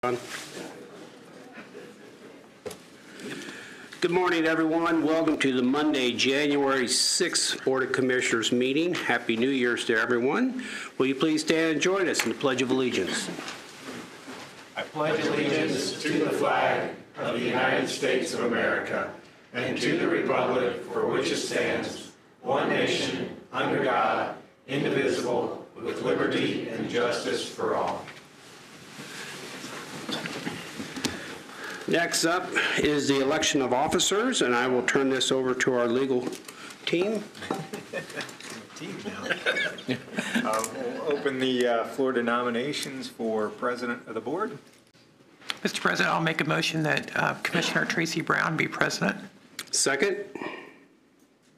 Good morning, everyone. Welcome to the Monday, January 6th Board of Commissioners meeting. Happy New Year's to everyone. Will you please stand and join us in the Pledge of Allegiance? I pledge allegiance to the flag of the United States of America and to the republic for which it stands, one nation, under God, indivisible, with liberty and justice for all. Next up is the election of officers, and I will turn this over to our legal team. We'll open the floor to nominations for president of the board. Mr. President, I'll make a motion that Commissioner Tracy Brown be president. Second.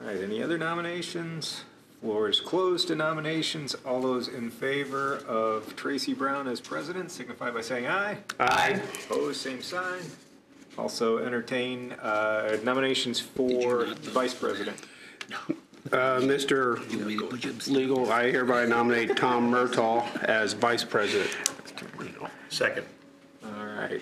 All right, any other nominations? Floor is closed to nominations. All those in favor of Tracy Brown as president signify by saying aye. Aye. Opposed, same sign. Also entertain nominations for vice president. Mr. Legal, I hereby nominate Tom Murtaugh as vice president. Second. All right.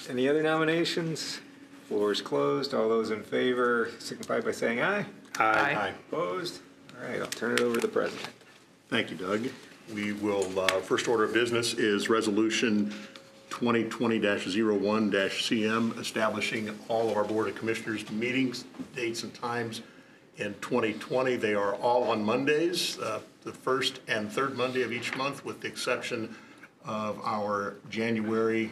Any other nominations? Floor is closed. All those in favor signify by saying aye. Aye. Opposed? All right, I'll turn it over to the president. Thank you, Doug. We will, first order of business is Resolution 2020-01-CM, establishing all of our Board of Commissioners meetings, dates and times in 2020. They are all on Mondays, the first and third Monday of each month, with the exception of our January,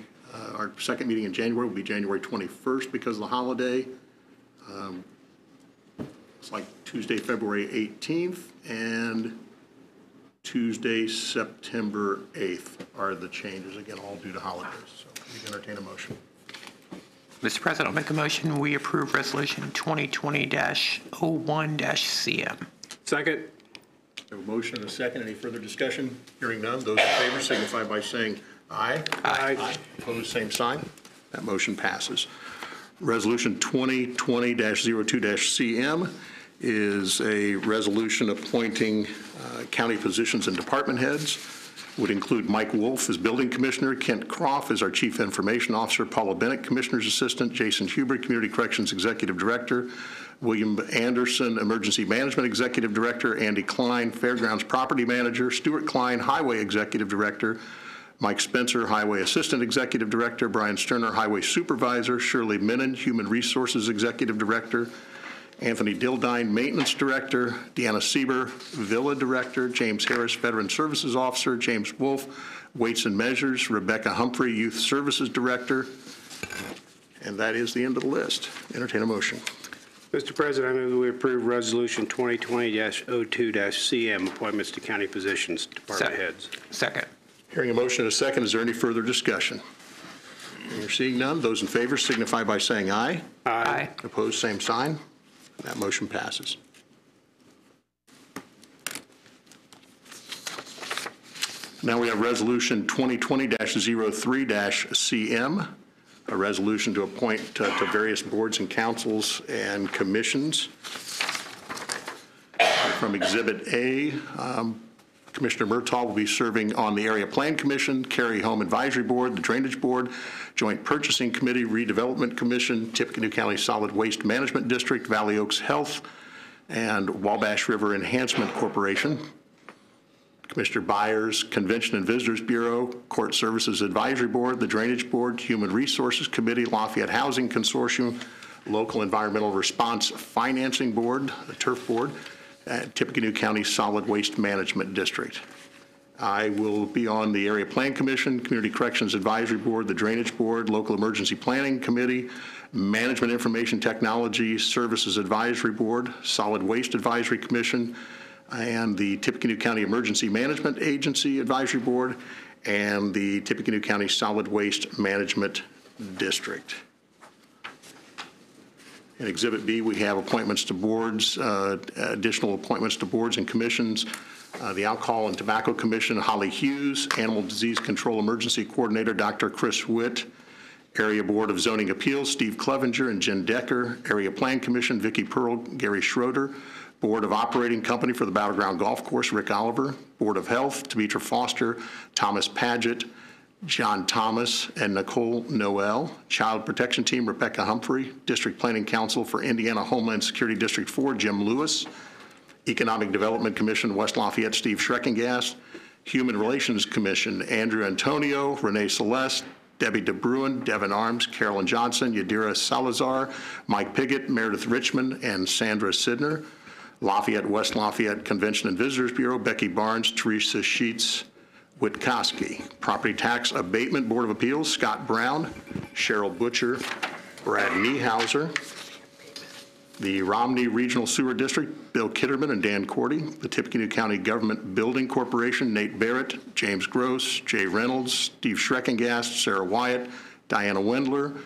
our second meeting in January will be January 21st because of the holiday. It's like Tuesday, February 18th, and Tuesday, September 8th are the changes, again, all due to holidays. So we can entertain a motion. Mr. President, I'll make a motion we approve Resolution 2020-01-CM. Second. We have a motion and a second. Any further discussion? Hearing none. Those in favor signify by saying aye. Aye. Opposed, same sign. That motion passes. Resolution 2020-02-CM is a resolution appointing county positions and department heads. Would include Mike Wolf as building commissioner, Kent Croft as our chief information officer, Paula Bennett, commissioner's assistant, Jason Huber, community corrections executive director, William Anderson, emergency management executive director, Andy Klein, fairgrounds property manager, Stuart Klein, highway executive director, Mike Spencer, highway assistant executive director, Brian Sterner, highway supervisor, Shirley Minnan, human resources executive director, Anthony Dildine, maintenance director, Deanna Sieber, villa director, James Harris, veteran services officer, James Wolf, weights and measures, Rebecca Humphrey, youth services director. And that is the end of the list. Entertain a motion. Mr. President, I move that we approve Resolution 2020-02-CM, appointments to county positions, department heads. Second. Hearing a motion and a second, is there any further discussion? You're seeing none. Those in favor signify by saying aye. Aye. Opposed, same sign. That motion passes. Now we have Resolution 2020-03-CM, a resolution to appoint to various boards and councils and commissions. From Exhibit A, Commissioner Murtaugh will be serving on the Area Plan Commission, Cary Home Advisory Board, the Drainage Board, Joint Purchasing Committee, Redevelopment Commission, Tippecanoe County Solid Waste Management District, Valley Oaks Health, and Wabash River Enhancement Corporation. Commissioner Byers, Convention and Visitors Bureau, Court Services Advisory Board, the Drainage Board, Human Resources Committee, Lafayette Housing Consortium, Local Environmental Response Financing Board, the TURF Board, Tippecanoe County Solid Waste Management District. I will be on the Area Plan Commission, Community Corrections Advisory Board, the Drainage Board, Local Emergency Planning Committee, Management Information Technology Services Advisory Board, Solid Waste Advisory Commission, and the Tippecanoe County Emergency Management Agency Advisory Board, and the Tippecanoe County Solid Waste Management District. In Exhibit B, we have appointments to boards, additional appointments to boards and commissions. The Alcohol and Tobacco Commission, Holly Hughes, Animal Disease Control Emergency Coordinator, Dr. Chris Witt, Area Board of Zoning Appeals, Steve Clevenger and Jen Decker, Area Plan Commission, Vicki Pearl, Gary Schroeder, Board of Operating Company for the Battleground Golf Course, Rick Oliver, Board of Health, Demetra Foster, Thomas Paget, John Thomas and Nicole Noel. Child Protection Team, Rebecca Humphrey. District Planning Council for Indiana Homeland Security District 4, Jim Lewis. Economic Development Commission, West Lafayette, Steve Schreckengast. Human Relations Commission, Andrew Antonio, Renee Celeste, Debbie DeBruin, Devin Arms, Carolyn Johnson, Yadira Salazar, Mike Piggott, Meredith Richmond, and Sandra Sidner. Lafayette, West Lafayette Convention and Visitors Bureau, Becky Barnes, Teresa Sheets, Witkowski. Property Tax Abatement Board of Appeals, Scott Brown, Cheryl Butcher, Brad Niehauser. The Romney Regional Sewer District, Bill Kitterman and Dan Cordy. The Tippecanoe County Government Building Corporation, Nate Barrett, James Gross, Jay Reynolds, Steve Schreckengast, Sarah Wyatt, Diana Wendler,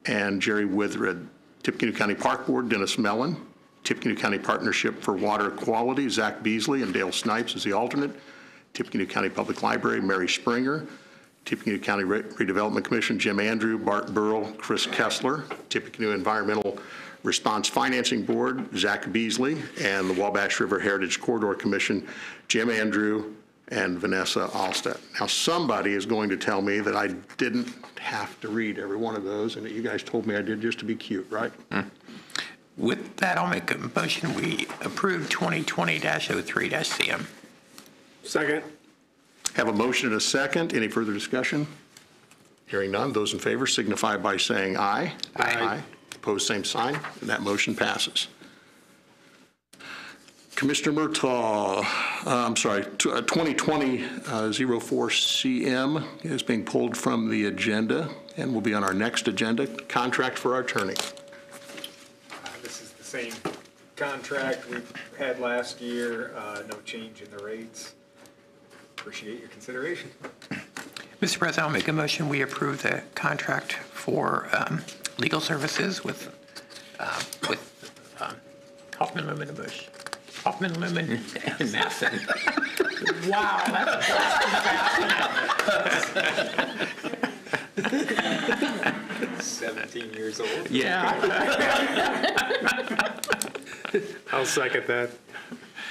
and Jerry Withred. Tippecanoe County Park Board, Dennis Mellon. Tippecanoe County Partnership for Water Quality, Zach Beasley and Dale Snipes is the alternate. Tippecanoe County Public Library, Mary Springer. Tippecanoe County Redevelopment Commission, Jim Andrew, Bart Burrell, Chris Kessler. Tippecanoe Environmental Response Financing Board, Zach Beasley. And the Wabash River Heritage Corridor Commission, Jim Andrew and Vanessa Allstedt. Now, somebody is going to tell me that I didn't have to read every one of those and that you guys told me I did just to be cute, right? With that, I'll make a motion we approve 2020-03-CM. Second. Have a motion and a second. Any further discussion? Hearing none, those in favor signify by saying aye. Aye. Opposed, same sign, and that motion passes. Commissioner Murtaugh, 2020-04-CM is being pulled from the agenda and will be on our next agenda. Contract for our attorney. This is the same contract we had last year, no change in the rates. Appreciate your consideration. Mr. President, I'll make a motion we approve the contract for legal services with Hoffman, Lumen, and Bush. Hoffman, Lumen, and Masson. Wow, that's 17 years old. yeah. I'll second that.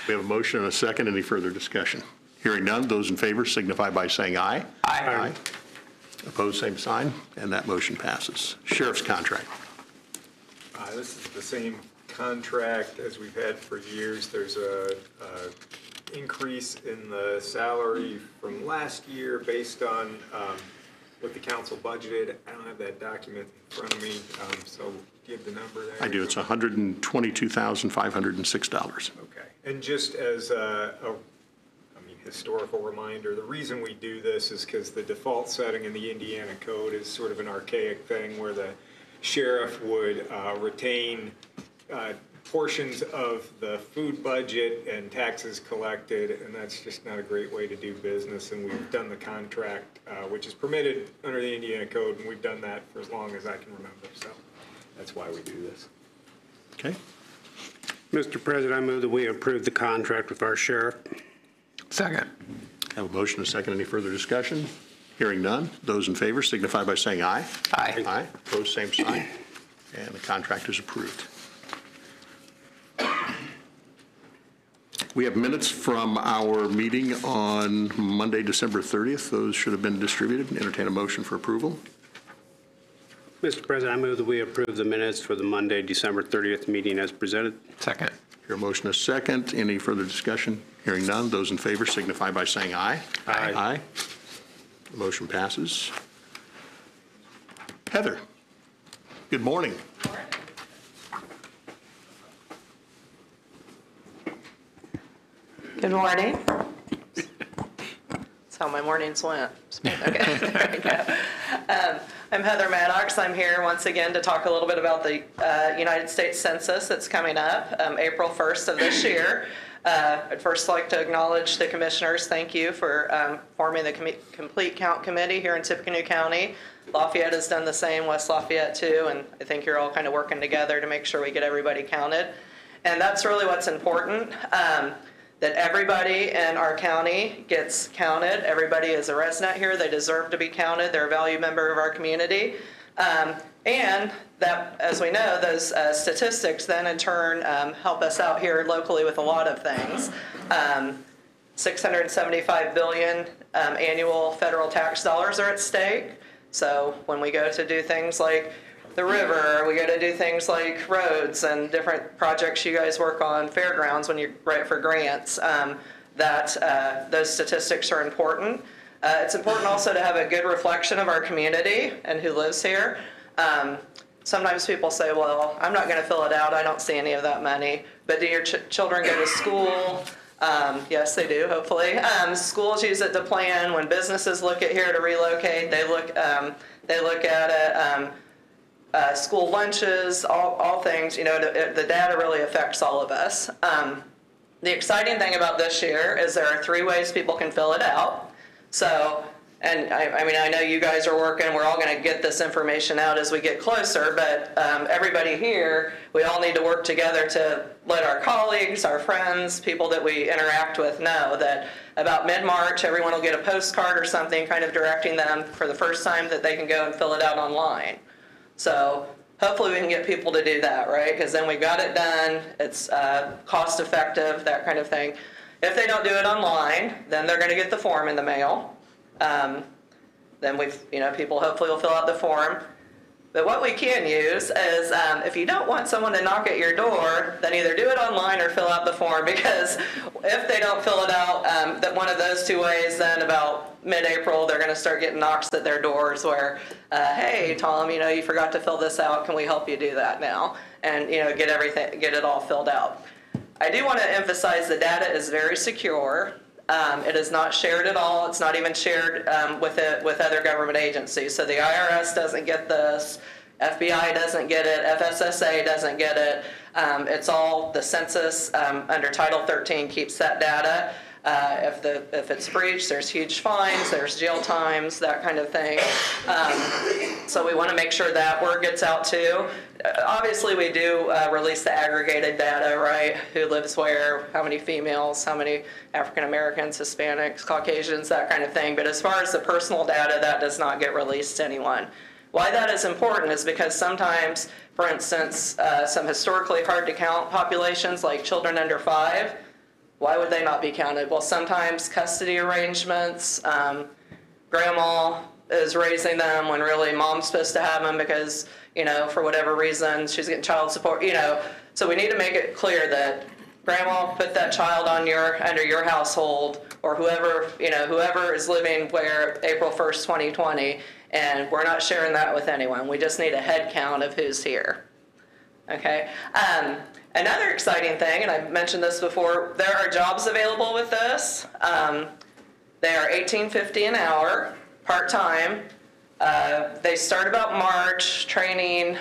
We have a motion and a second. Any further discussion? Hearing none, those in favor signify by saying aye. Aye. Opposed, same sign, and that motion passes. Sheriff's contract. This is the same contract as we've had for years. There's a increase in the salary from last year based on what the council budgeted. I don't have that document in front of me, so give the number there. I do. It's $122,506. Okay. And just as a historical reminder, the reason we do this is because the default setting in the Indiana code is sort of an archaic thing where the sheriff would retain portions of the food budget and taxes collected, and that's just not a great way to do business. And we've done the contract, which is permitted under the Indiana code, and we've done that for as long as I can remember. So that's why we do this. Okay. Mr. President, I move that we approve the contract with our sheriff. Second. Have a motion and a second. Any further discussion? Hearing none. Those in favor signify by saying aye. Aye. Aye. Opposed, same sign. And the contract is approved. We have minutes from our meeting on Monday, December 30th. Those should have been distributed. Entertain a motion for approval. Mr. President, I move that we approve the minutes for the Monday, December 30th meeting as presented. Second. Hear a motion and a second. Any further discussion? Hearing none. Those in favor signify by saying aye. Aye. Aye. The motion passes. Heather, good morning. Good morning. That's how my mornings went. Okay, there we go. I'm Heather Maddox. I'm here once again to talk a little bit about the United States Census that's coming up April 1st of this year. I'd first like to acknowledge the commissioners. Thank you for forming the Complete Count Committee here in Tippecanoe County. Lafayette has done the same, West Lafayette too, and I think you're all kind of working together to make sure we get everybody counted. And that's really what's important, that everybody in our county gets counted. Everybody is a resident here. They deserve to be counted. They're a valued member of our community. And that, as we know, those statistics then in turn help us out here locally with a lot of things. $675 billion annual federal tax dollars are at stake. So when we go to do things like the river, we go to do things like roads and different projects you guys work on, fairgrounds when you write for grants, those statistics are important. It's important also to have a good reflection of our community and who lives here. Sometimes people say, well, I'm not going to fill it out. I don't see any of that money. But do your children go to school? Yes, they do, hopefully. Schools use it to plan. When businesses look at here to relocate, they look at it. School lunches, all things, the data really affects all of us. The exciting thing about this year is there are 3 ways people can fill it out. So, and I know you guys are working, we're all going to get this information out as we get closer, but everybody here, we all need to work together to let our colleagues, our friends, people that we interact with know that about mid-March, everyone will get a postcard or something kind of directing them for the first time that they can go and fill it out online. So hopefully we can get people to do that, right? Because then we got it done, it's cost effective, that kind of thing. If they don't do it online, then they're going to get the form in the mail. Then people hopefully will fill out the form. But what we can use is if you don't want someone to knock at your door, then either do it online or fill out the form, because if they don't fill it out, that one of those 2 ways, then about mid-April, they're going to start getting knocks at their doors where, hey, Tom, you forgot to fill this out. Can we help you do that now? And, get it all filled out. I do want to emphasize the data is very secure. It is not shared at all. It's not even shared with other government agencies. So the IRS doesn't get this, FBI doesn't get it, FSSA doesn't get it. It's all the census under Title 13 keeps that data. If it's breached, there's huge fines, there's jail times, that kind of thing. So we want to make sure that word gets out too. Obviously, we do release the aggregated data, right? Who lives where, how many females, how many African Americans, Hispanics, Caucasians, that kind of thing. But as far as the personal data, that does not get released to anyone. Why that is important is because sometimes, for instance, some historically hard to count populations like children under 5, why would they not be counted? Well, sometimes custody arrangements, grandma is raising them when really mom's supposed to have them because, for whatever reason, she's getting child support, So we need to make it clear that grandma put that child under your household, or whoever is living where April 1st, 2020, and we're not sharing that with anyone. We just need a head count of who's here. Okay. Another exciting thing, and I've mentioned this before, there are jobs available with this. They are $18.50 an hour, part-time. They start about March. Training,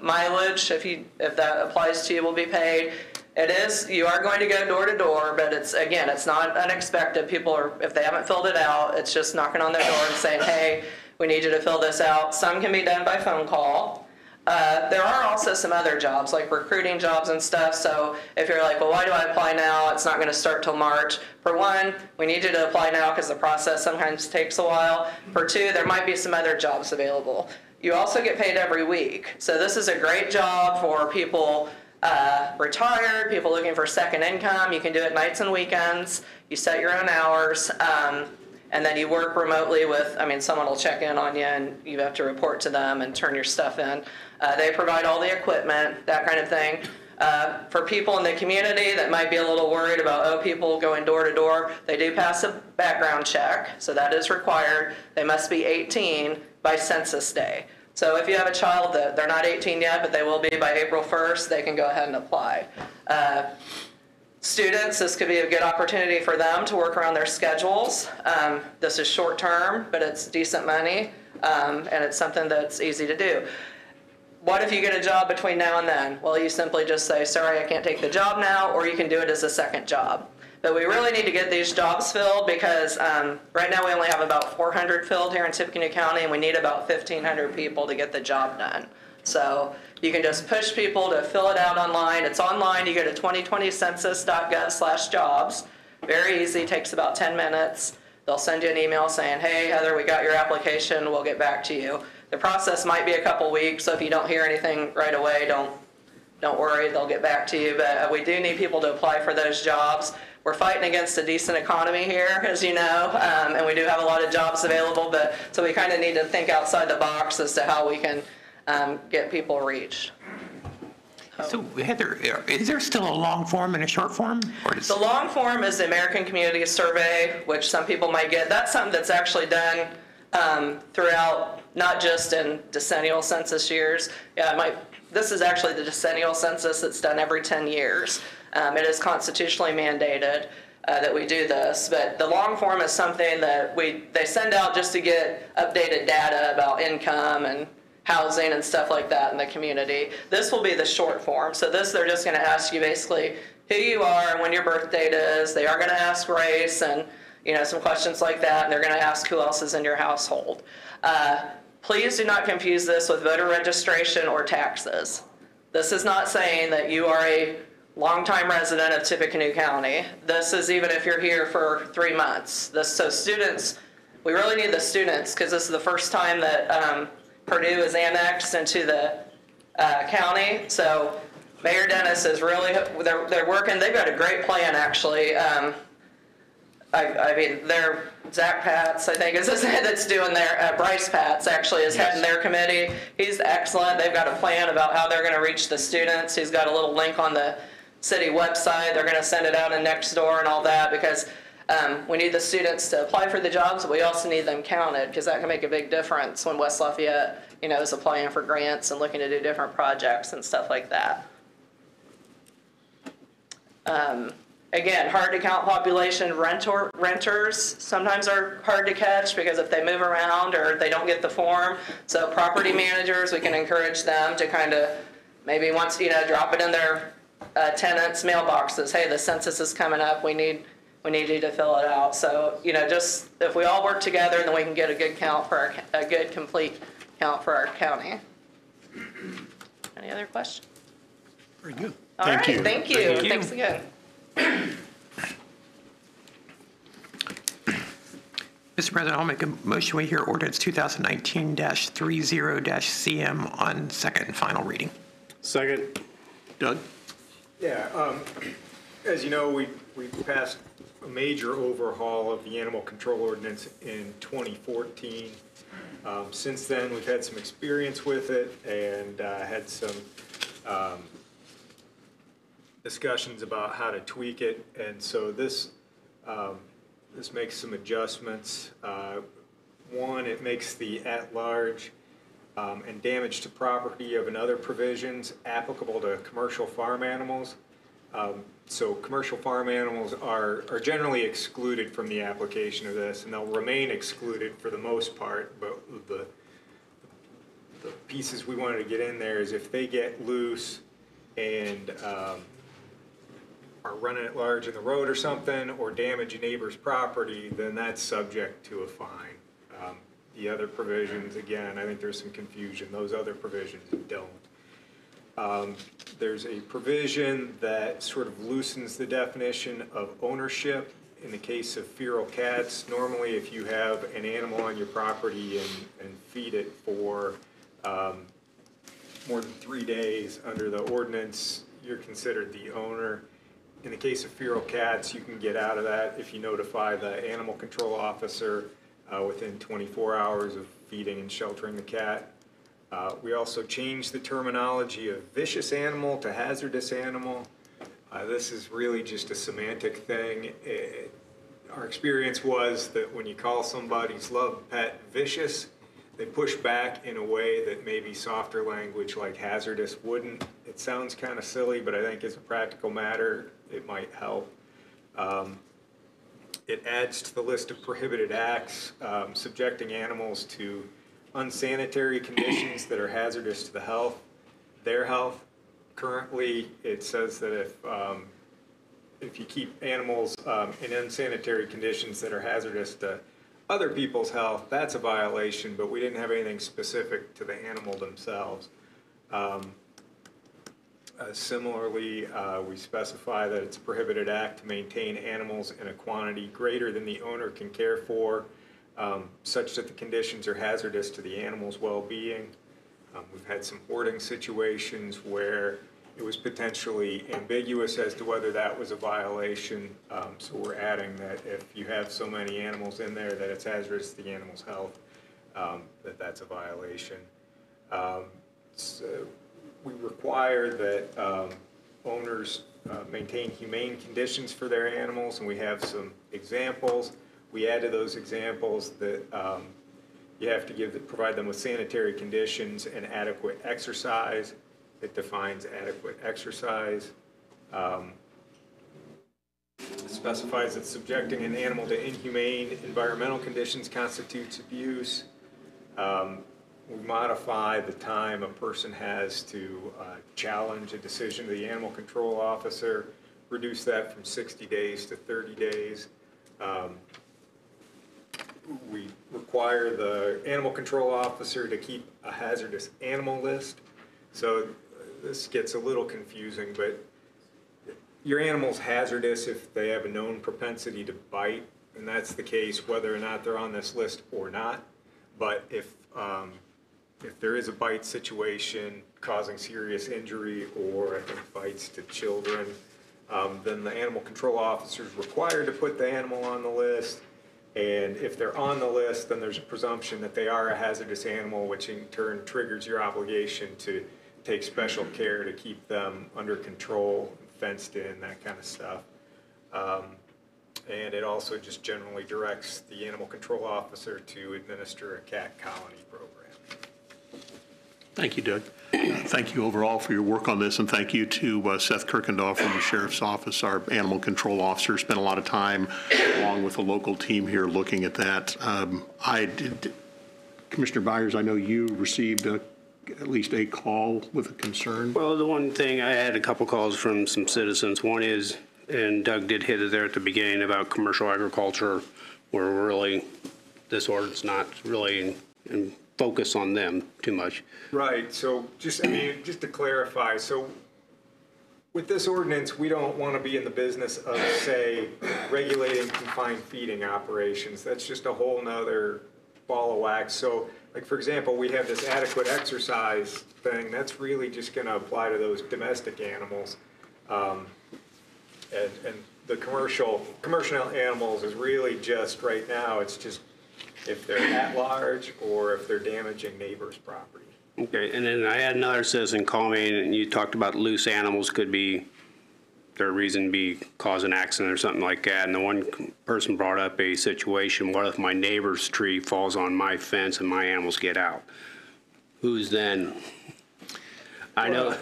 mileage, if that applies to you, will be paid. You are going to go door to door, but it's not unexpected. If they haven't filled it out, it's just knocking on their door and saying, hey, we need you to fill this out. Some can be done by phone call. There are also some other jobs, like recruiting jobs and stuff. So if you're like, well, why do I apply now? It's not going to start till March. For one, we need you to apply now because the process sometimes takes a while. For 2, there might be some other jobs available. You also get paid every week. So this is a great job for people retired, people looking for second income. You can do it nights and weekends. You set your own hours. And then you work remotely with, someone will check in on you and you have to report to them and turn your stuff in. They provide all the equipment, that kind of thing. For people in the community that might be a little worried about, people going door to door, they do pass a background check, so that is required. They must be 18 by census day. So if you have a child that they're not 18 yet, but they will be by April 1st, they can go ahead and apply. Students, this could be a good opportunity for them to work around their schedules. This is short term, but it's decent money, and it's something that's easy to do. What if you get a job between now and then? Well, you simply just say, sorry, I can't take the job now, or you can do it as a second job. But we really need to get these jobs filled because right now we only have about 400 filled here in Tippecanoe County, and we need about 1,500 people to get the job done. So you can just push people to fill it out online. It's online. You go to 2020census.gov/jobs. Very easy. Takes about 10 minutes. They'll send you an email saying, hey, Heather, we got your application. We'll get back to you. The process might be a couple weeks, so if you don't hear anything right away, don't worry. They'll get back to you. But we do need people to apply for those jobs. we're fighting against a decent economy here, as you know, and we do have a lot of jobs available, but so we kind of need to think outside the box as to how we can get people reached. So Heather, is there still a long form and a short form? The long form is the American Community Survey, which some people might get. That's something that's actually done throughout, not just in decennial census years. This is actually the decennial census that's done every 10 years. It is constitutionally mandated that we do this, but the long form is something that they send out just to get updated data about income and housing and stuff like that in the community. This will be the short form. So this, they're just going to ask you basically who you are and when your birth date is. They are going to ask race and some questions like that, and they're going to ask who else is in your household. Please do not confuse this with voter registration or taxes. This is not saying that you are a longtime resident of Tippecanoe County. This is even if you're here for 3 months. So students, we really need the students because this is the first time that Purdue is annexed into the county. So Mayor Dennis is really, they're working, they've got a great plan actually. I mean, Zach Patz, I think, is his head that's doing their, Bryce Patz actually is heading their committee. He's excellent. They've got a plan about how they're going to reach the students. He's got a little link on the city website. They're going to send it out in Nextdoor and all that because we need the students to apply for the jobs, but we also need them counted because that can make a big difference when West Lafayette, is applying for grants and looking to do different projects and stuff like that. Again, hard to count population. Renters sometimes are hard to catch because if they move around or they don't get the form. So property managers, we can encourage them to kind of maybe once, drop it in their tenants' mailboxes. Hey, the census is coming up. We need you to fill it out. So, just if we all work together, then we can get a good count for a good complete count for our county. Any other questions? Very good. All right, thank you. Thanks again. Mr. President, I'll make a motion we hear ordinance 2019-30-CM on second and final reading. Second. Doug? Yeah, as you know, we passed a major overhaul of the animal control ordinance in 2014. Since then, we've had some experience with it and had some discussions about how to tweak it, and so this makes some adjustments. One, it makes the at-large and damage to property of another provisions applicable to commercial farm animals. So commercial farm animals are generally excluded from the application of this, and they'll remain excluded for the most part, but the pieces we wanted to get in there is if they get loose and are running at large in the road or something, or damage a neighbor's property, then that's subject to a fine. The other provisions, again, I think there's some confusion. Those other provisions don't. There's a provision that sort of loosens the definition of ownership in the case of feral cats. Normally, if you have an animal on your property and feed it for more than 3 days under the ordinance, you're considered the owner. In the case of feral cats, you can get out of that if you notify the animal control officer within 24 hours of feeding and sheltering the cat. We also changed the terminology of vicious animal to hazardous animal. This is really just a semantic thing. Our experience was that when you call somebody's loved pet vicious, they push back in a way that maybe softer language like hazardous wouldn't. It sounds kind of silly, but I think as a practical matter, it might help. It adds to the list of prohibited acts, subjecting animals to unsanitary conditions that are hazardous to their health. Currently, it says that if you keep animals in unsanitary conditions that are hazardous to other people's health, that's a violation, but we didn't have anything specific to the animal themselves. Similarly, we specify that it's a prohibited act to maintain animals in a quantity greater than the owner can care for, such that the conditions are hazardous to the animal's well-being. We've had some hoarding situations where it was potentially ambiguous as to whether that was a violation. So we're adding that if you have so many animals in there that it's hazardous to the animal's health, that's a violation. So we require that owners maintain humane conditions for their animals, and we have some examples. We add to those examples that you have to provide them with sanitary conditions and adequate exercise. It defines adequate exercise. It specifies that subjecting an animal to inhumane environmental conditions constitutes abuse. We modify the time a person has to challenge a decision of the animal control officer, reduce that from 60 days to 30 days. We require the animal control officer to keep a hazardous animal list. So this gets a little confusing, but your animal's hazardous if they have a known propensity to bite, and that's the case whether or not they're on this list or not. But if there is a bite situation causing serious injury or I think bites to children, then the animal control officer is required to put the animal on the list. And if they're on the list, then there's a presumption that they are a hazardous animal, which in turn triggers your obligation to take special care to keep them under control, fenced in, that kind of stuff. And it also just generally directs the animal control officer to administer a cat colony program. Thank you, Doug. Thank you overall for your work on this, and thank you to Seth Kirkendall from the Sheriff's Office, our animal control officer. Spent a lot of time along with the local team here looking at that. Commissioner Byers, I know you received at least a call with a concern. Well, the one thing, I had a couple calls from some citizens. One is, and Doug did hit it there at the beginning, about commercial agriculture, where really this ordinance not really in focus on them too much. Right. So just to clarify, so with this ordinance, we don't want to be in the business of, say, regulating confined feeding operations. That's just a whole nother ball of wax. So, like, for example, we have this adequate exercise thing. That's really just going to apply to those domestic animals. And the commercial animals is really just right now, it's just if they're at large or if they're damaging neighbors' property. Okay, and then I had another citizen call me, and you talked about loose animals could be, their reason be cause an accident or something like that. And the one person brought up a situation, what if my neighbor's tree falls on my fence and my animals get out? Who's then? I know,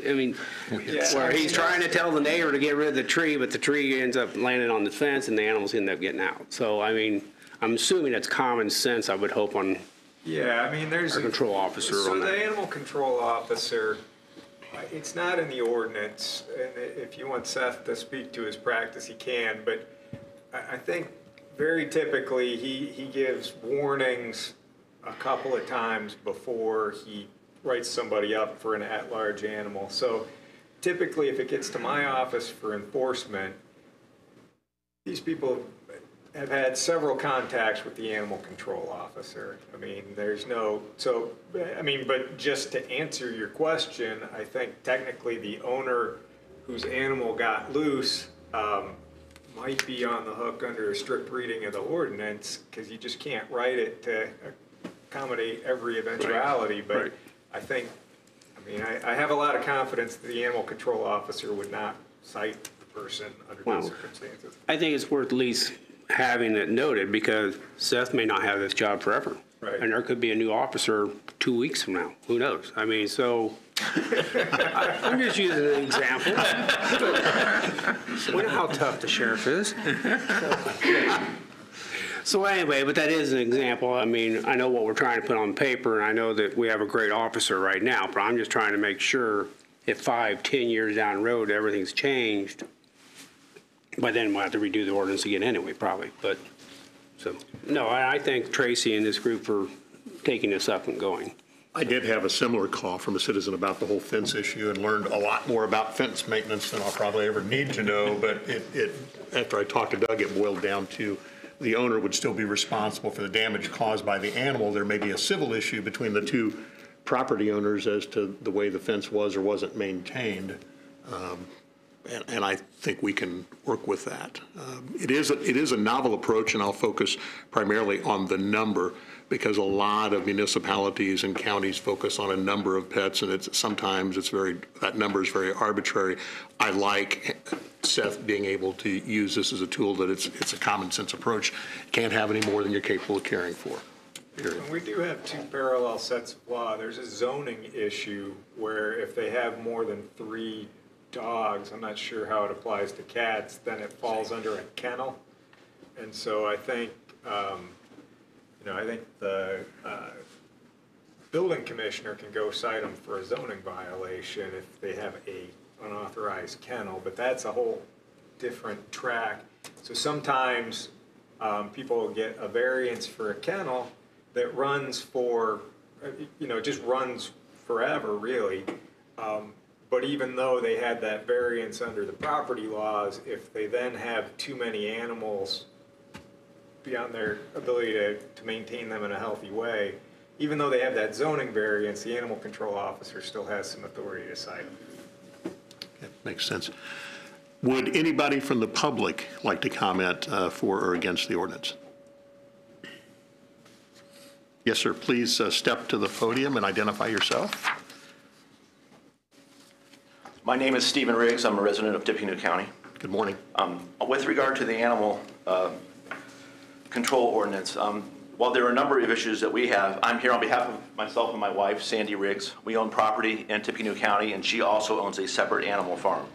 I mean, where he's trying to tell the neighbor to get rid of the tree, but the tree ends up landing on the fence and the animals end up getting out. So, I mean, I'm assuming it's common sense, I would hope, on yeah, I mean, there's our control officer so on the that. animal control officer, it's not in the ordinance, and if you want Seth to speak to his practice, he can, but I think very typically he gives warnings a couple of times before he writes somebody up for an at-large animal. So typically if it gets to my office for enforcement, these people have had several contacts with the animal control officer. I mean, but just to answer your question, I think technically the owner whose animal got loose might be on the hook under a strict reading of the ordinance, because you just can't write it to accommodate every eventuality. Right. But right. I have a lot of confidence that the animal control officer would not cite the person under these circumstances. I think it's worth at least having it noted, because Seth may not have this job forever. Right. And there could be a new officer 2 weeks from now. Who knows? I mean, so I'm just using an example. We know how tough the sheriff is. So anyway, but that is an example. I mean, I know what we're trying to put on paper, and I know that we have a great officer right now, but I'm just trying to make sure if 5-10 years down the road, everything's changed, by then we'll have to redo the ordinance again anyway, probably. But, so, no, I thank Tracy and this group for taking this up and going. I did have a similar call from a citizen about the whole fence issue and learned a lot more about fence maintenance than I'll probably ever need to know. But after I talked to Doug, it boiled down to the owner would still be responsible for the damage caused by the animal. There may be a civil issue between the two property owners as to the way the fence was or wasn't maintained. And I think we can work with that. It is a novel approach, and I'll focus primarily on the number, because a lot of municipalities and counties focus on a number of pets, and that number is very arbitrary. I like Seth being able to use this as a tool, that it's a common sense approach. You can't have any more than you're capable of caring for. Period. And we do have two parallel sets of law. There's a zoning issue where if they have more than 3 dogs, I'm not sure how it applies to cats, then it falls under a kennel. And so I think, I think the building commissioner can go cite them for a zoning violation if they have a unauthorized kennel, but that's a whole different track. So sometimes people get a variance for a kennel that runs for, just runs forever, really. But even though they had that variance under the property laws, if they then have too many animals beyond their ability to maintain them in a healthy way, even though they have that zoning variance, the animal control officer still has some authority to cite them. That makes sense. Would anybody from the public like to comment for or against the ordinance? Yes, sir. Please step to the podium and identify yourself. My name is Stephen Riggs. I'm a resident of Tippecanoe County. Good morning. With regard to the animal control ordinance, while there are a number of issues that we have, I'm here on behalf of myself and my wife, Sandy Riggs. We own property in Tippecanoe County, and she also owns a separate animal farm.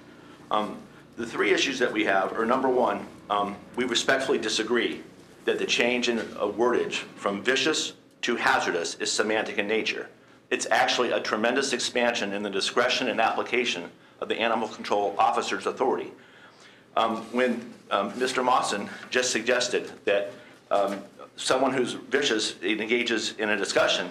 The 3 issues that we have are, number 1, we respectfully disagree that the change in wordage from vicious to hazardous is semantic in nature. It's actually a tremendous expansion in the discretion and application of the animal control officer's authority. When Mr. Mawson just suggested that someone who's vicious engages in a discussion,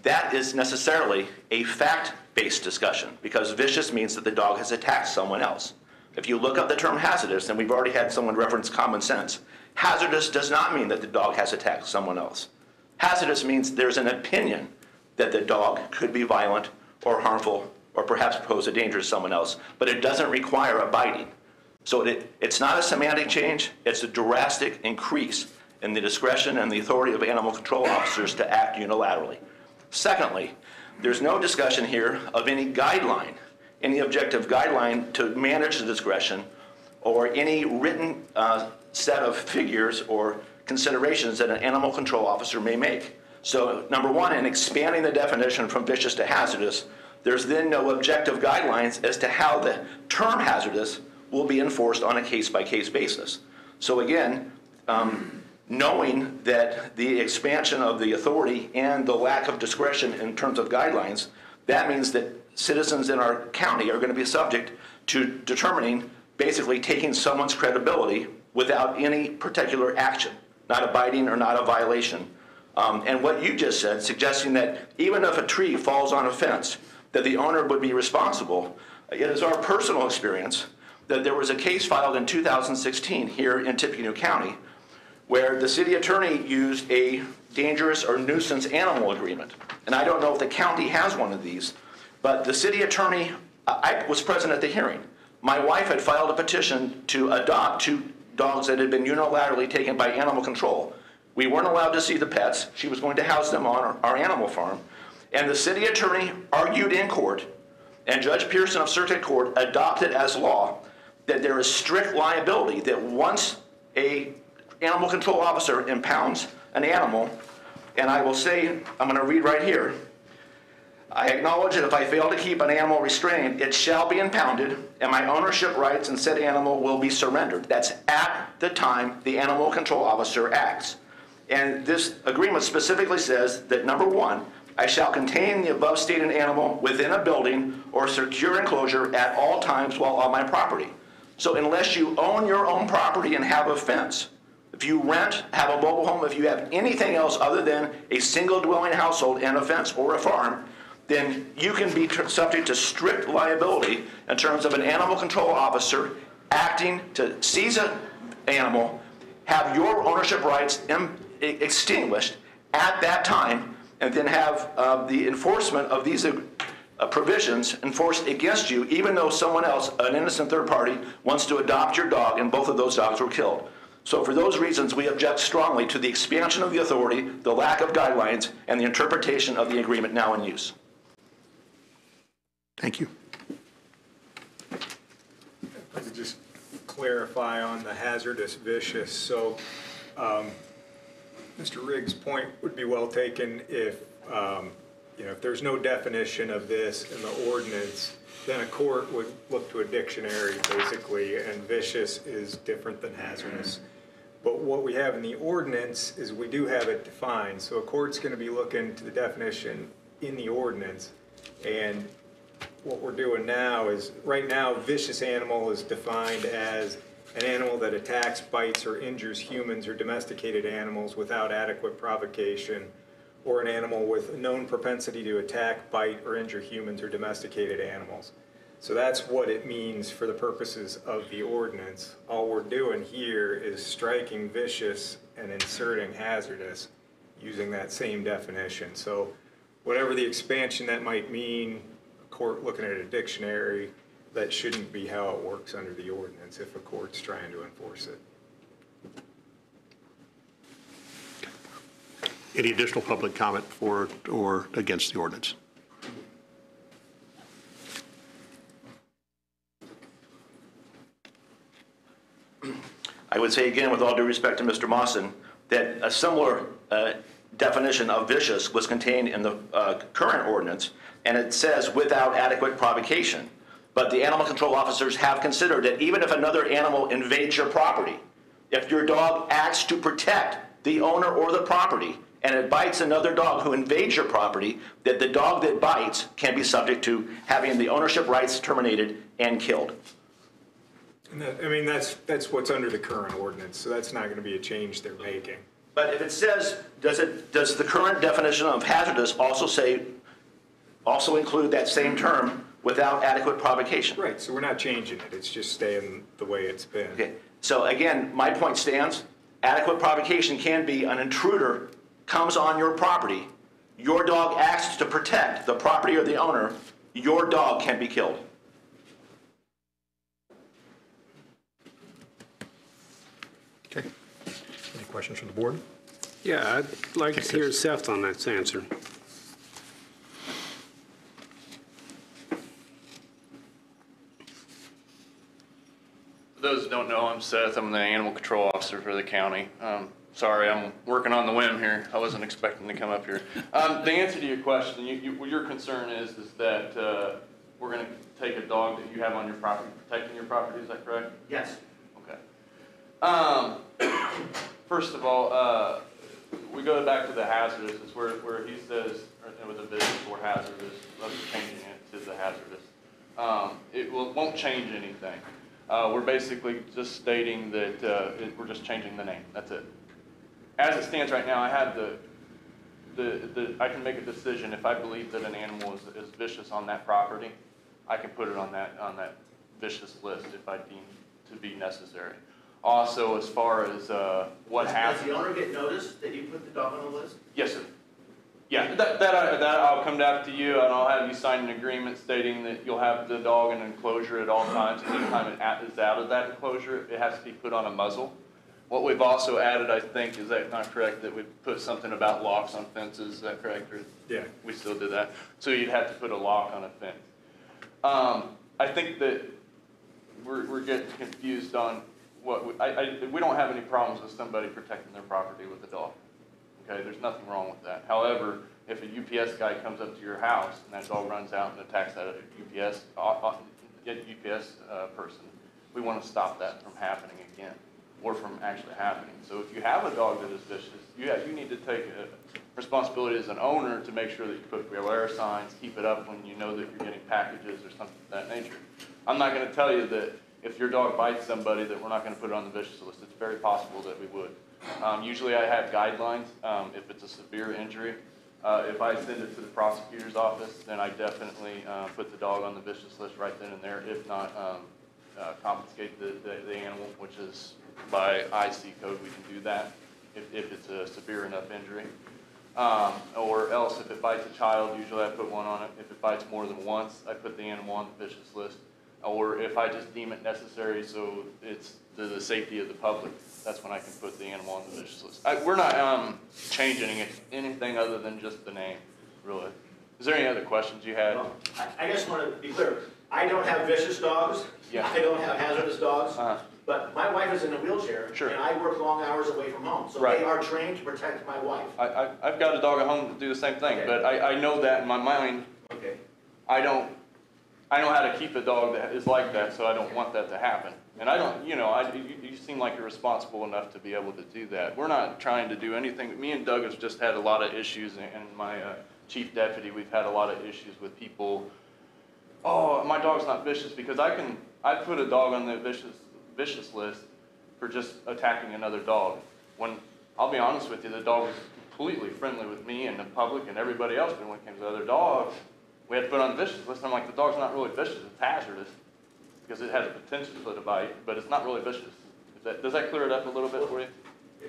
that is necessarily a fact-based discussion, because vicious means that the dog has attacked someone else. If you look up the term hazardous, and we've already had someone reference common sense, hazardous does not mean that the dog has attacked someone else. Hazardous means there's an opinion that the dog could be violent or harmful or perhaps pose a danger to someone else, but it doesn't require a biting. So it's not a semantic change, it's a drastic increase in the discretion and the authority of animal control officers to act unilaterally. Secondly, there's no discussion here of any guideline, any objective guideline to manage the discretion, or any written set of figures or considerations that an animal control officer may make. So number 1, in expanding the definition from vicious to hazardous, there's then no objective guidelines as to how the term hazardous will be enforced on a case-by-case basis. So again, knowing that the expansion of the authority and the lack of discretion in terms of guidelines, that means that citizens in our county are going to be subject to determining, basically taking someone's credibility without any particular action, not a biting or not a violation. And what you just said, suggesting that even if a tree falls on a fence, that the owner would be responsible. It is our personal experience that there was a case filed in 2016 here in Tippecanoe County where the city attorney used a dangerous or nuisance animal agreement. And I don't know if the county has one of these, but the city attorney, I was present at the hearing. My wife had filed a petition to adopt 2 dogs that had been unilaterally taken by animal control. We weren't allowed to see the pets. She was going to house them on our animal farm. And the city attorney argued in court, and Judge Pearson of Circuit Court adopted as law that there is strict liability, that once a animal control officer impounds an animal, and I will say, I'm going to read right here, I acknowledge that if I fail to keep an animal restrained, it shall be impounded, and my ownership rights in said animal will be surrendered. That's at the time the animal control officer acts. And this agreement specifically says that, number 1, I shall contain the above stated animal within a building or secure enclosure at all times while on my property. So unless you own your own property and have a fence, if you rent, have a mobile home, if you have anything else other than a single dwelling household and a fence or a farm, then you can be subject to strict liability in terms of an animal control officer acting to seize an animal, have your ownership rights extinguished at that time, and then have the enforcement of these provisions enforced against you, even though someone else, an innocent third party, wants to adopt your dog, and both of those dogs were killed. So for those reasons, we object strongly to the expansion of the authority, the lack of guidelines, and the interpretation of the agreement now in use. Thank you. If I could just clarify on the hazardous vicious. So Mr. Riggs' point would be well taken if, if there's no definition of this in the ordinance, then a court would look to a dictionary basically, and vicious is different than hazardous. But what we have in the ordinance is we do have it defined. So a court's going to be looking to the definition in the ordinance. And what we're doing now is, right now, vicious animal is defined as an animal that attacks, bites, or injures humans or domesticated animals without adequate provocation, or an animal with a known propensity to attack, bite, or injure humans or domesticated animals. So that's what it means for the purposes of the ordinance. All we're doing here is striking vicious and inserting hazardous using that same definition. So whatever the expansion that might mean, a court looking at a dictionary, that shouldn't be how it works under the ordinance if a court's trying to enforce it. Any additional public comment for or against the ordinance? I would say again, with all due respect to Mr. Mawson, that a similar definition of vicious was contained in the current ordinance, and it says without adequate provocation. But the animal control officers have considered that even if another animal invades your property, if your dog acts to protect the owner or the property, and it bites another dog who invades your property, that the dog that bites can be subject to having the ownership rights terminated and killed. And that's what's under the current ordinance, so that's not going to be a change they're making. But if it says, does the current definition of hazardous also include that same term without adequate provocation? Right, so we're not changing it, it's just staying the way it's been. Okay, so again, my point stands. Adequate provocation can be an intruder comes on your property, your dog acts to protect the property or the owner, your dog can be killed. Okay. Any questions from the board? Yeah, I'd like to hear Seth on that answer. For those who don't know, I'm Seth. I'm the animal control officer for the county. Sorry, I'm working on the whim here. I wasn't expecting to come up here. The answer to your question, your concern is that we're going to take a dog that you have on your property, protecting your property. Is that correct? Yes. Okay. First of all, we go back to the hazardous. It's where he says with the vicious or hazardous. Let's changing it to the hazardous. It won't change anything. We're basically just stating that we're just changing the name. That's it. As it stands right now, I have I can make a decision if I believe that an animal is vicious on that property. I can put it on that vicious list if I deem to be necessary. Also, as far as what happens. Does the owner get notice that you put the dog on the list? Yes, sir. Yeah, that I'll come down to you and I'll have you sign an agreement stating that you'll have the dog in an enclosure at all times. Anytime it is out of that enclosure, it has to be put on a muzzle. What we've also added, I think, is that not correct, that we put something about locks on fences, is that correct? Or Yeah. We still did that. So you'd have to put a lock on a fence. I think that we're getting confused on what, we don't have any problems with somebody protecting their property with a dog. Okay, there's nothing wrong with that. However, if a UPS guy comes up to your house and that dog runs out and attacks that UPS person, we want to stop that from happening again, or from actually happening. So if you have a dog that is vicious, you need to take a responsibility as an owner to make sure that you put beware signs, keep it up when you know that you're getting packages or something of that nature. I'm not going to tell you that if your dog bites somebody that we're not going to put it on the vicious list. It's very possible that we would. Usually I have guidelines if it's a severe injury. If I send it to the prosecutor's office, then I definitely put the dog on the vicious list right then and there. If not, confiscate the animal, which is by IC code, we can do that if it's a severe enough injury. Or else if it bites a child, usually I put one on it. If it bites more than once, I put the animal on the vicious list. Or if I just deem it necessary so it's to the safety of the public, that's when I can put the animal on the vicious list. We're not changing anything other than just the name, really. Is there any other questions you had? Well, I just want to be clear. I don't have vicious dogs. Yeah. I don't have hazardous dogs. Uh-huh. But my wife is in a wheelchair, Sure. and I work long hours away from home. So Right. they are trained to protect my wife. I've got a dog at home to do the same thing, Okay. but I know that in my mind, Okay. I know how to keep a dog that is like that, so I don't want that to happen. And I don't, you seem like you're responsible enough to be able to do that. We're not trying to do anything. Me and Doug have just had a lot of issues, and my chief deputy, we've had a lot of issues with people. Oh, my dog's not vicious, because I put a dog on the vicious list for just attacking another dog. When, I'll be honest with you, the dog was completely friendly with me and the public and everybody else, but when it came to other dogs, we had to put on the vicious list. I'm like, the dog's not really vicious, it's hazardous, because it has a potential for the bite, but it's not really vicious. Does that clear it up a little bit for you?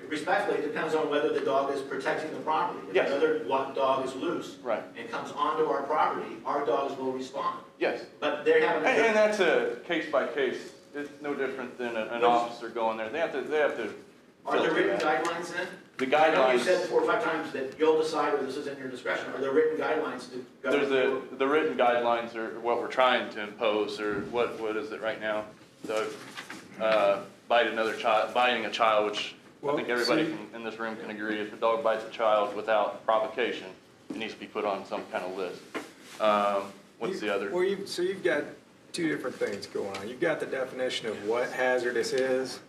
Respectfully, it depends on whether the dog is protecting the property. If Yes. another dog is loose Right. and comes onto our property, our dogs will respond. Yes. But they're having And that's a case by case. It's no different than an officer going there. They have to. Are there filter written that. guidelines then? The I know you guidelines. said 4 or 5 times that you'll decide or this is in your discretion. Are there written guidelines to govern? There's the written guidelines are what we're trying to impose, or what is it right now? Biting a child, which I think everybody in this room can agree. If a dog bites a child without provocation, it needs to be put on some kind of list. What's the other? Well, so you've got two different things going on. You've got the definition of what hazardous is,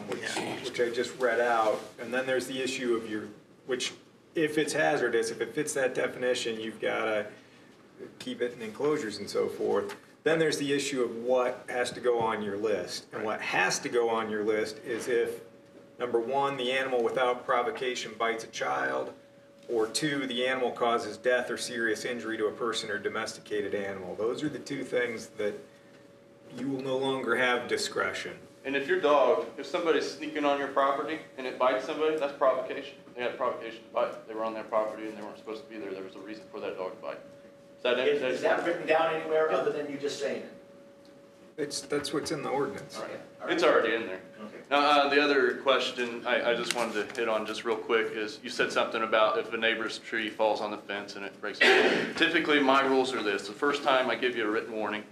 which I just read out, and then there's the issue of which if it's hazardous, if it fits that definition, you've got to keep it in enclosures and so forth. Then there's the issue of what has to go on your list. And what has to go on your list is if, number one, the animal without provocation bites a child, or two, the animal causes death or serious injury to a person or domesticated animal. Those are the two things that you will no longer have discretion. And if somebody's sneaking on your property and it bites somebody, that's provocation. They had provocation to bite. They were on their property and they weren't supposed to be there. There was a reason for that dog to bite. Is that written down anywhere other than you just saying it? That's what's in the ordinance. It's already in there. Okay. Now, the other question I just wanted to hit on just real quick is you said something about if a neighbor's tree falls on the fence and it breaks. Typically, my rules are this. The first time I give you a written warning,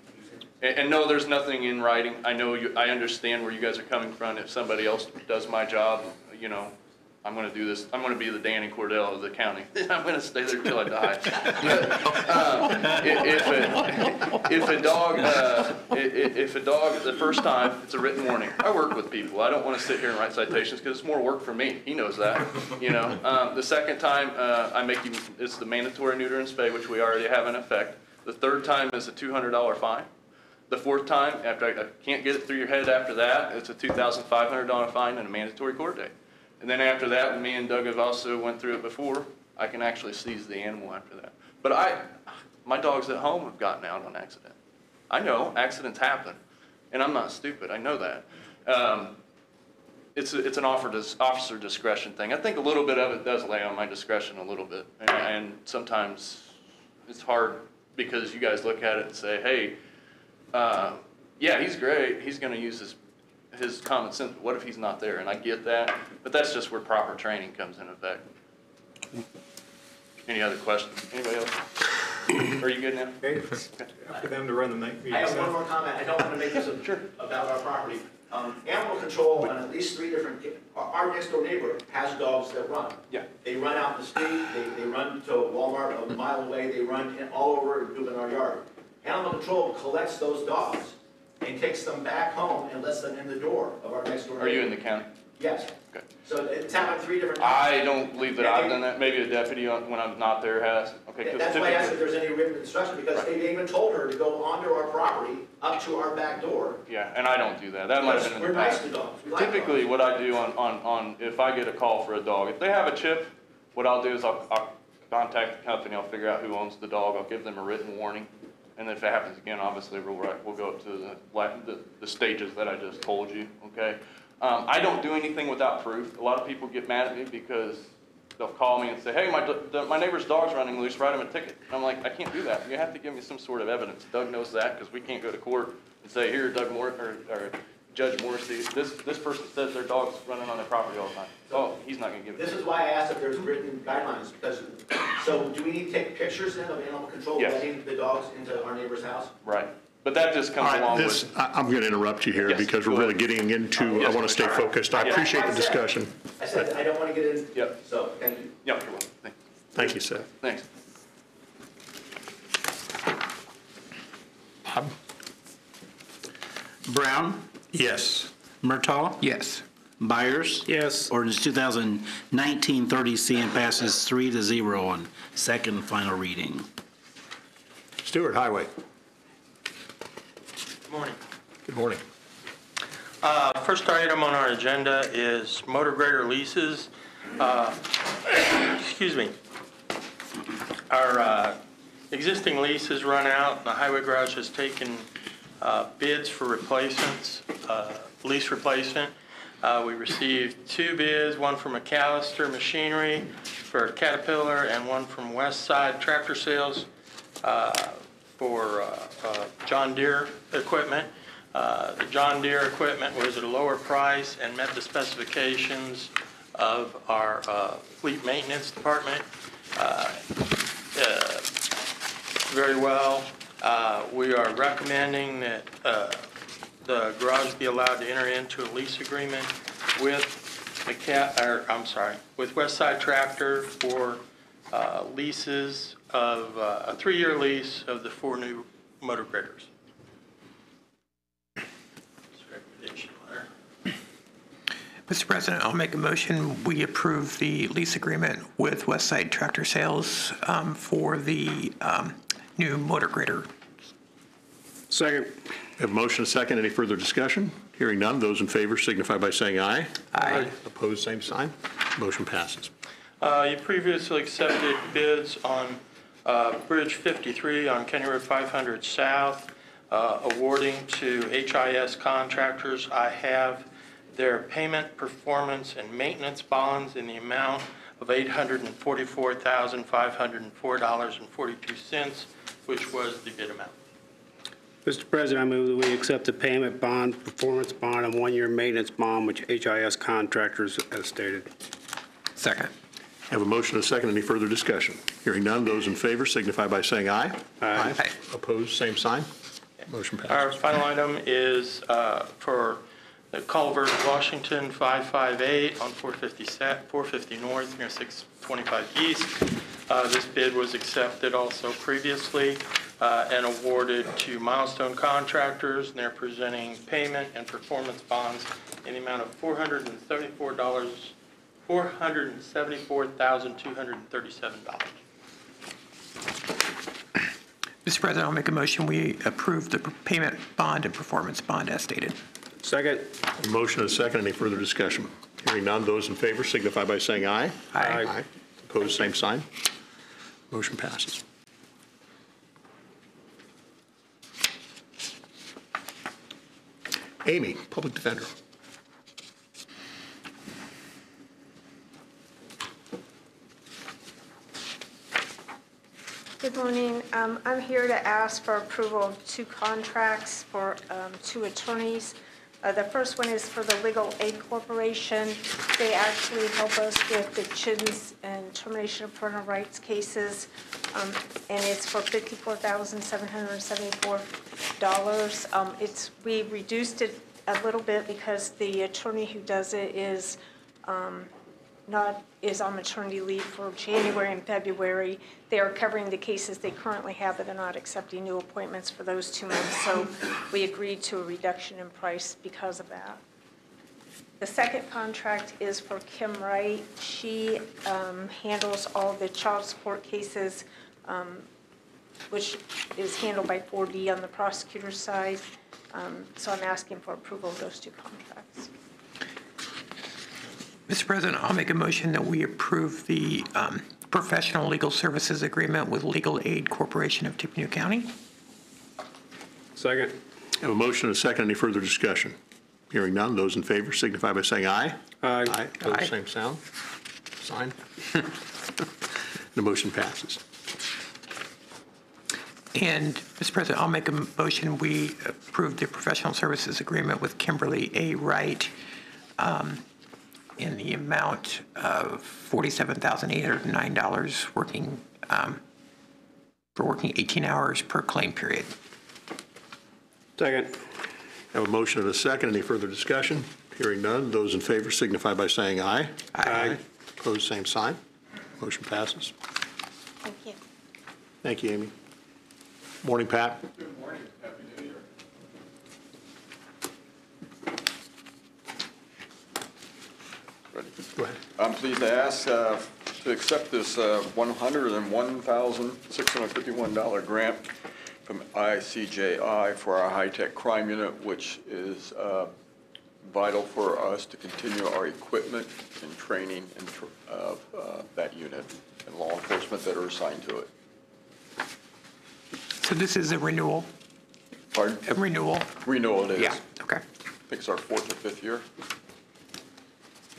and no, there's nothing in writing. I I understand where you guys are coming from. If somebody else does my job, I'm going to do this. I'm going to be the Danny Cordell of the county. I'm going to stay there till I die. If a dog, the first time, it's a written warning. I work with people. I don't want to sit here and write citations because it's more work for me. He knows that. The second time, it's the mandatory neuter and spay, which we already have in effect. The third time is a $200 fine. The fourth time, after I can't get it through your head after that, it's a $2,500 fine and a mandatory court date. And then after that, when me and Doug have also went through it before, I can actually seize the animal after that. But my dogs at home have gotten out on accident. I know accidents happen, and I'm not stupid. I know that. It's an officer discretion thing. I think a little bit of it does lay on my discretion a little bit, and sometimes it's hard because you guys look at it and say, hey, yeah, he's great. He's going to use his common sense. But what if he's not there? And I get that, but that's just where proper training comes in effect. Any other questions? Anybody else? Are you good now? Okay, it's up to them to run the night meeting. I have one more comment. I don't want to make this about our property. Animal control on at least 3 different, our next door neighbor has dogs that run. Yeah. They run out in the street, they run to Walmart a mile away, they run all over and poop in our yard. Animal control collects those dogs and takes them back home and lets them in the door of our next door neighbor. Are you in the county? Yes. Okay. So it's happened 3 different times. I don't believe that I've done that. Maybe a deputy when I'm not there has. Okay. 'Cause That's why I asked if typically- there's any written instruction, because they even told her to go onto our property, up to our back door. Yeah, and I don't do that. That might have been in We're the nice past. to dogs. We like Typically, dogs. what I do on if I get a call for a dog, if they have a chip, what I'll do is I'll contact the company. I'll figure out who owns the dog. I'll give them a written warning, and if it happens again, obviously we'll go up to the stages that I just told you. Okay. I don't do anything without proof. A lot of people get mad at me because they'll call me and say, hey, my neighbor's dog's running loose, write him a ticket. And I'm like, I can't do that. You have to give me some sort of evidence. Doug knows that because we can't go to court and say, here, Doug Moore, or Judge Morrissey, this person says their dog's running on their property all the time. Oh, he's not going to give it. This is why I asked if there's written guidelines, because, so do we need to take pictures then of animal control Yes. letting the dogs into our neighbor's house? Right. But that just comes All right, along this, with. I'm going to interrupt you here Yes, because we're go really ahead. getting into, I Yes, want to stay sir. focused. I Yeah. appreciate the I said- discussion. I said, I don't want to get in, Yep. so, thank you. Yeah, you're welcome. Thank you, Seth. Thanks. Brown, Yes. Murtaugh, Yes. Byers. Yes. Ordinance 2019-30 and passes 3-0 on second and final reading. Stewart, Highway. Good morning. Good morning. First item on our agenda is motor grader leases. Excuse me. Our existing lease has run out. The highway garage has taken bids for replacements, lease replacement. We received 2 bids, one from McAllister Machinery for Caterpillar and one from West Side Tractor Sales for John Deere equipment. The John Deere equipment was at a lower price and met the specifications of our fleet maintenance department very well. We are recommending that the garage be allowed to enter into a lease agreement with with West Side Tractor for leases of a 3-year lease of the 4 new motor graders. Recommendation letter. Mr. President, I'll make a motion. We approve the lease agreement with West Side Tractor Sales for the new motor grader. Second. We have a motion, a second. Any further discussion? Hearing none. Those in favor signify by saying aye. Aye. Opposed, same sign. Motion passes. You previously accepted bids on Bridge 53 on County Road 500 South, awarding to HIS contractors. I have their payment, performance, and maintenance bonds in the amount of $844,504.42, which was the bid amount. Mr. President, I move that we accept the payment bond, performance bond, and 1-year maintenance bond, which HIS contractors as stated. Second. Have a motion, a second. Any further discussion? Hearing none. Those in favor signify by saying aye. Aye. Aye. Opposed, same sign. Motion Our passes. final item is for the Culver, Washington, 558 on 450 North near 625 East. This bid was accepted also previously and awarded to Milestone Contractors, and they're presenting payment and performance bonds in the amount of $474,237. Mr. President, I'll make a motion. We approve the payment bond and performance bond as stated. Second. A motion, a second. Any further discussion? Hearing none. Those in favor signify by saying aye. Aye. Opposed, same sign. Motion passes. Amy, Public Defender. Good morning. I'm here to ask for approval of 2 contracts for 2 attorneys. The first one is for the Legal Aid Corporation. They actually help us with the chidens and termination of parental rights cases, and it's for $54,774. We reduced it a little bit because the attorney who does it is on maternity leave for January and February. They are covering the cases they currently have, but they're not accepting new appointments for those 2 months. So we agreed to a reduction in price because of that. The second contract is for Kim Wright. She handles all the child support cases, which is handled by 4D on the prosecutor's side. So I'm asking for approval of those 2 contracts. Mr. President, I'll make a motion that we approve the professional legal services agreement with Legal Aid Corporation of Tippecanoe County. Second. Have a motion, a second. Any further discussion? Hearing none. Those in favor signify by saying aye. Aye. Opposed, Aye. same sound. sign. The motion passes. And, Mr. President, I'll make a motion, we approve the professional services agreement with Kimberly A. Wright in the amount of $47,809 for working 18 hours per claim period. Second. I have a motion and a second. Any further discussion? Hearing none. Those in favor signify by saying aye. Aye. Opposed, same sign. Motion passes. Thank you. Thank you, Amy. Morning, Pat. Good morning. Happy New Year. Go ahead. I'm pleased to ask to accept this $101,651 grant from ICJI for our high-tech crime unit, which is vital for us to continue our equipment and training of that unit and law enforcement that are assigned to it. So this is a renewal? Pardon? A renewal? Renewal it is. Yeah, okay. I think it's our 4th or 5th year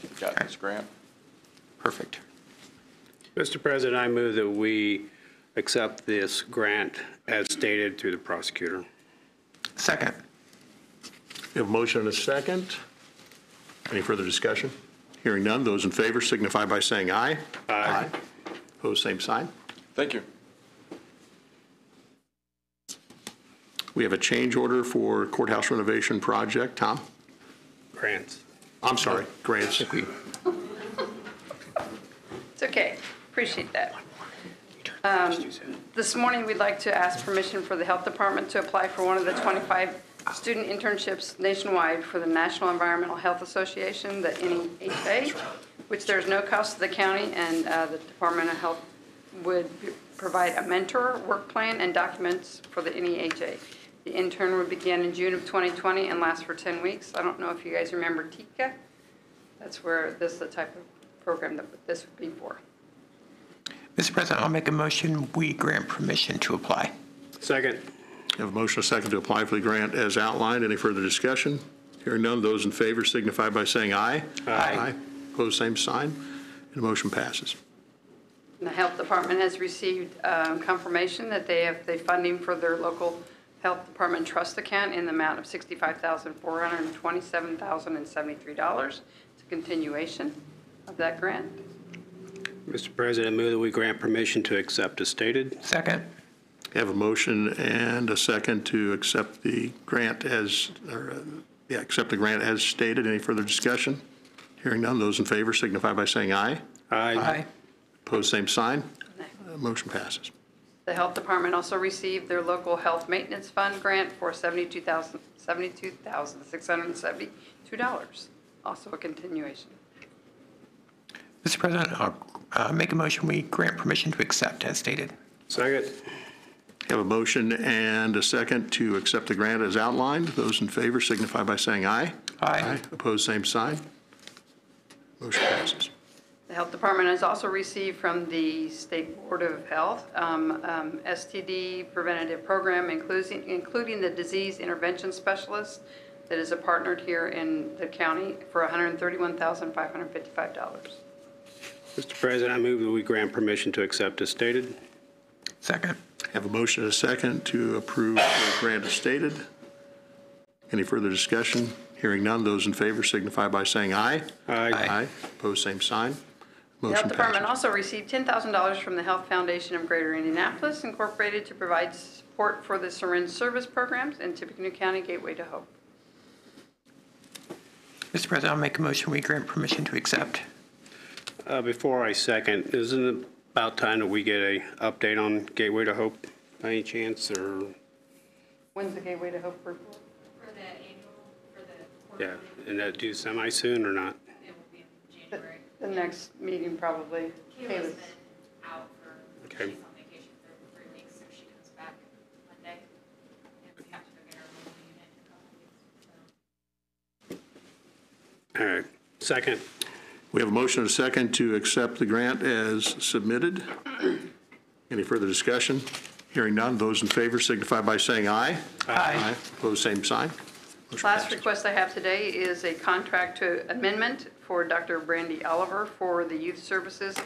we got this grant. Perfect. Mr. President, I move that we accept this grant as stated through the prosecutor. Second. We have a motion and a second. Any further discussion? Hearing none. Those in favor signify by saying aye. Aye. Opposed, same sign. Thank you. We have a change order for courthouse renovation project. Tom? Grants. I'm sorry, grants. It's okay. Appreciate that. This morning, we'd like to ask permission for the Health Department to apply for one of the 25 student internships nationwide for the National Environmental Health Association, the NEHA, which there's no cost to the county, and the Department of Health would provide a mentor, work plan, and documents for the NEHA. The intern would begin in June of 2020 and last for 10 weeks. I don't know if you guys remember TICA. That's where this is the type of program that this would be for. Mr. President, I'll make a motion, we grant permission to apply. Second. We have a motion and a second to apply for the grant as outlined. Any further discussion? Hearing none. Those in favor signify by saying aye. Aye. Opposed, same sign. And the motion passes. The Health Department has received confirmation that they have the funding for their local Health Department trust account in the amount of $65,427,073. It's a continuation of that grant. Mr. President, I move that we grant permission to accept as stated. Second. We have a motion and a second to accept the grant as, accept the grant as stated. Any further discussion? Hearing none. Those in favor signify by saying aye. Aye. Opposed, same sign. Motion passes. The Health Department also received their local health maintenance fund grant for $72,672. Also a continuation. Mr. President, I'll make a motion, we grant permission to accept as stated. Second. We have a motion and a second to accept the grant as outlined. Those in favor signify by saying aye. Aye. Opposed, same sign. Motion passes. The Health Department has also received from the State Board of Health STD preventative program, including the disease intervention specialist that is a partner here in the county for $131,555. Mr. President, I move that we grant permission to accept as stated. Second. Have a motion and a second to approve the grant as stated. Any further discussion? Hearing none. Those in favor signify by saying aye. Aye. Opposed, same sign. The Health Motion Department passes. also received $10,000 from the Health Foundation of Greater Indianapolis Incorporated to provide support for the syringe service programs in Tippecanoe County Gateway to Hope. Mr. President, I'll make a motion, we grant permission to accept. Before I second, isn't it about time that we get a update on Gateway to Hope by any chance, or? When's the Gateway to Hope report? For the annual, for the quarterly. Yeah, and that due semi-soon or not? It will be in January. The next meeting probably. Kayla's been out for, Okay. she's on vacation for 3 weeks, so she comes back Monday. And we have to go get her mobile unit in a couple weeks, so. All right, second. We have a motion and a second to accept the grant as submitted. Any further discussion? Hearing none. Those in favor signify by saying aye. Aye. Opposed, same sign. Motion Last passes. request I have today is a contract to amendment for Dr. Brandy Oliver for the youth services,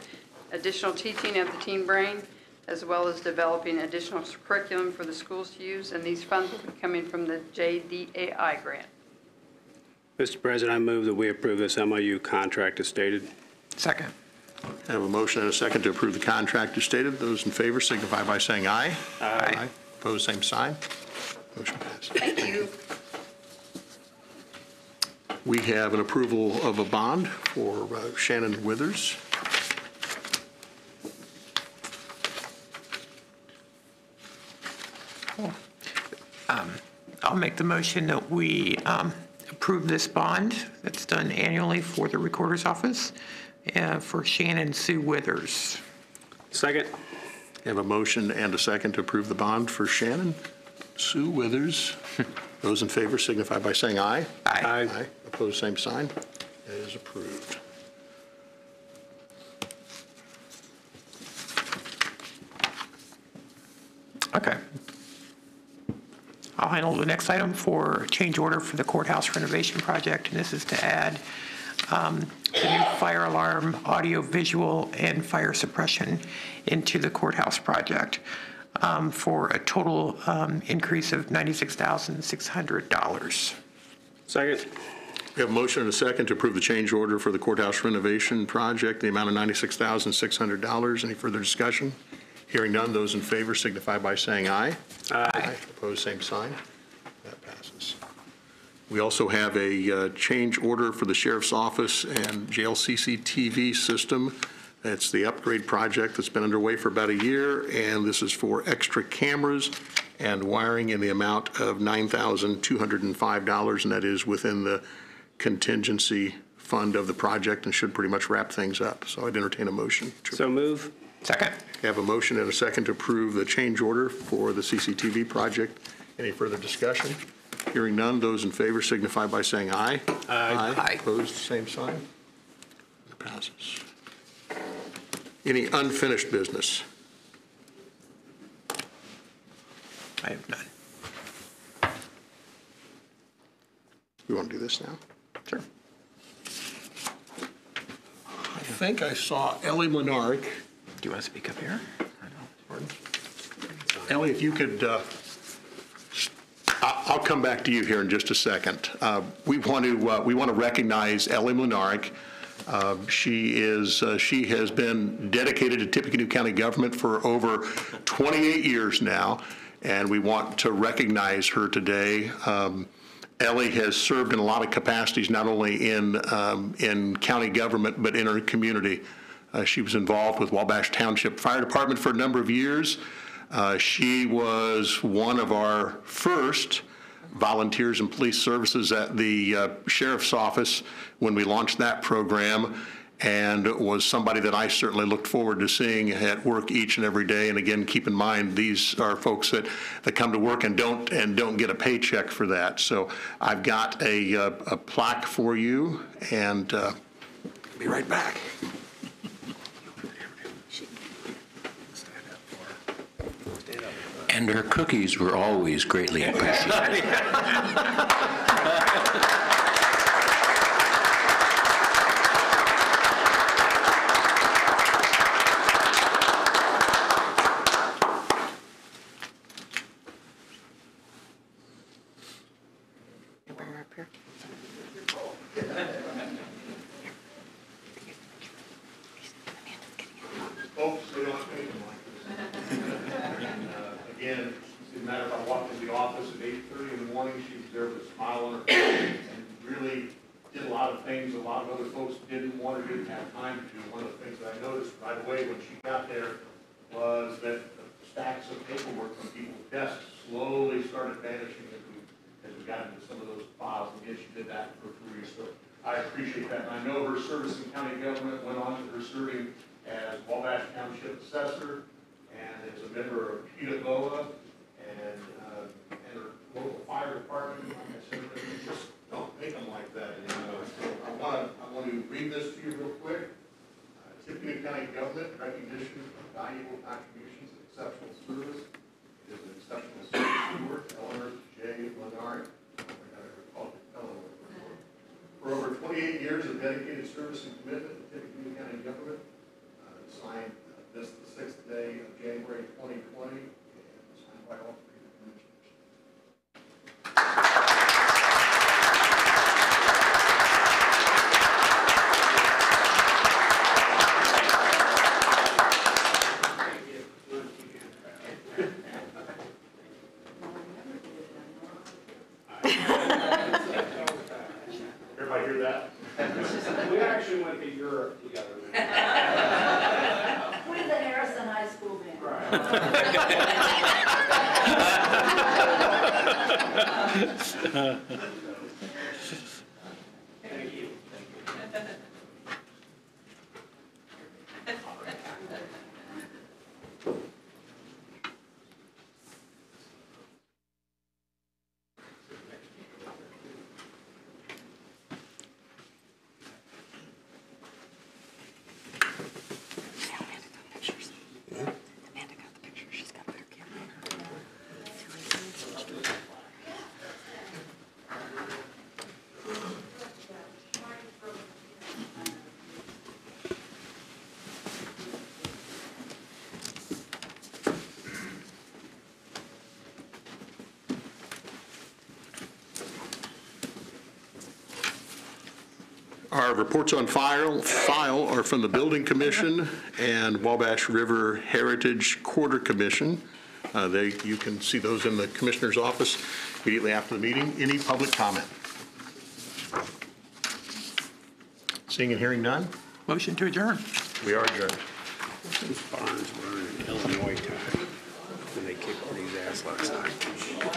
additional teaching of the teen brain, as well as developing additional curriculum for the schools to use, and these funds will be coming from the JDAI grant. Mr. President, I move that we approve this MOU contract as stated. Second. I have a motion and a second to approve the contract as stated. Those in favor signify by saying aye. Aye. Opposed, same sign. Motion passes. Thank you. We have an approval of a bond for Shannon Withers. I'll make the motion that we approve this bond that's done annually for the Recorder's Office for Shannon Sue Withers. Second. I have a motion and a second to approve the bond for Shannon Sue Withers. Those in favor signify by saying aye. Aye. Aye. Opposed, same sign. It is approved. Okay. I'll handle the next item for change order for the courthouse renovation project, and this is to add the new fire alarm, audio, visual, and fire suppression into the courthouse project for a total increase of $96,600. Second. We have a motion and a second to approve the change order for the courthouse renovation project, the amount of $96,600. Any further discussion? Hearing none, those in favor signify by saying aye. Aye. Opposed, same sign. That passes. We also have a change order for the Sheriff's Office and Jail CCTV system. It's the upgrade project that's been underway for about a year, and this is for extra cameras and wiring in the amount of $9,205, and that is within the contingency fund of the project and should pretty much wrap things up. So I'd entertain a motion. So move. Second. We have a motion and a second to approve the change order for the CCTV project. Any further discussion? Hearing none, those in favor signify by saying aye. Aye. Aye. Opposed, same sign. It passes. Any unfinished business? I have none. We want to do this now? Sure. I think I saw Ellie Lenark. Do you want to speak up here? Ellie, if you could, I'll come back to you here in just a second. We want to recognize Ellie Lenark. She has been dedicated to Tippecanoe County government for over 28 years now, and we want to recognize her today. Ellie has served in a lot of capacities, not only in county government, but in her community. She was involved with Wabash Township Fire Department for a number of years. She was one of our first volunteers in police services at the Sheriff's Office when we launched that program, and was somebody that I certainly looked forward to seeing at work each and every day. And again, keep in mind, these are folks that come to work and don't get a paycheck for that. So I've got a plaque for you, and be right back. And her cookies were always greatly appreciated. Folks, they don't make them like this. Again, it didn't matter if I walked in the office at 8:30 in the morning, she was there with a smile on her face and really did a lot of things a lot of other folks didn't want or didn't have time to do. One of the things that I noticed right away when she got there was that the stacks of paperwork from people's desks slowly started vanishing as we got into some of those files. And again, she did that for free. So I appreciate that. And I know her service in county government went on to her serving as Wabash Township Assessor and as a member of Tippecanoe and her local fire department. Like I said, they just don't make them like that anymore. So I want to read this to you real quick. Tippecanoe County Government recognition of valuable contributions and exceptional service. It is an exceptional service steward, Eleanor J. Lenard. I got to call it Eleanor. For over 28 years of dedicated service and commitment to Tippecanoe County government. Signed this the 6th day of January 2020, and signed by all three of the commissioners. Everybody hear that? We actually went to Europe together. With the Harrison High School band. Thank you. Our reports on file are from the Building Commission and Wabash River Heritage Quarter Commission. You can see those in the Commissioner's office immediately after the meeting. Any public comment? Seeing and hearing none, Motion to adjourn. we are adjourned. Barnes were in Illinois time when they kicked Purdy's ass last night.